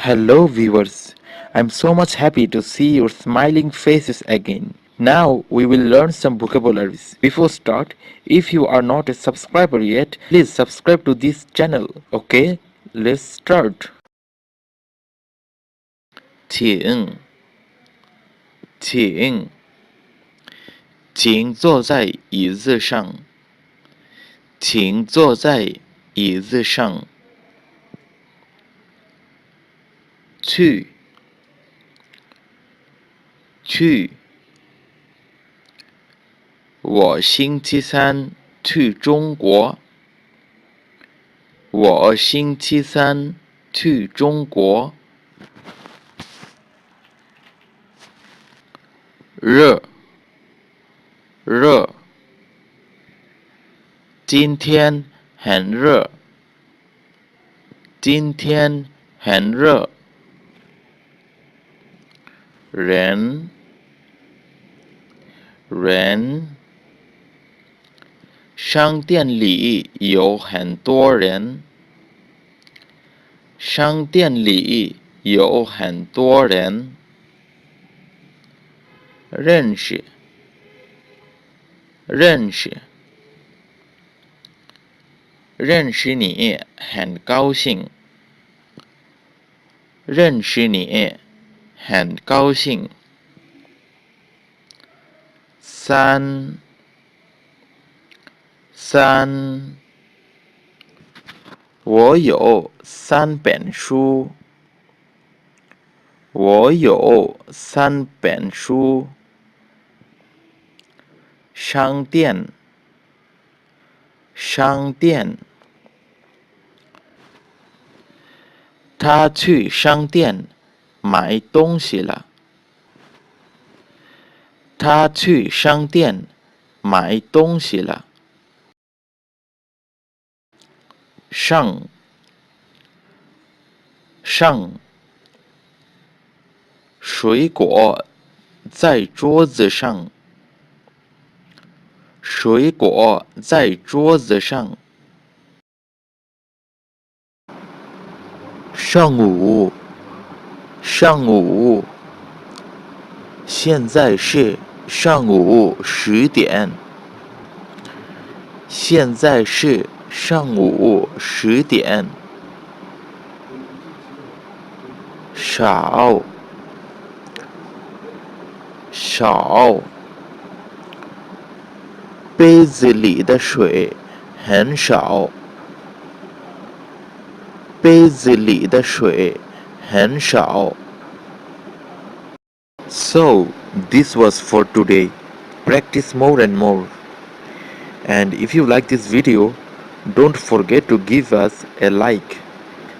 Hello viewers, I'm so much happy to see your smiling faces again. Now we will learn some vocabularies. Before start, if you are not a subscriber yet, please subscribe to this channel. Okay, let's start. 请，请坐在椅子上。请坐在椅子上。去，我星期三去中国。我星期三去中国。热，今天很热。今天很热。人，商店里有很多人。商店里有很多人。认识，认识你很高兴。认识你很高兴。三，我有3本书。我有3本书。商店，他去商店买东西了。他去商店买东西了。上，水果在桌子上。水果在桌子上。上午，现在是上午10点。现在是上午10点。少，杯子里的水很少。杯子里的水很少。So, this was for today. Practice more and more. And if you like this video, don't forget to give us a like.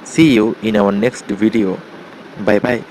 See you in our next video. Bye bye.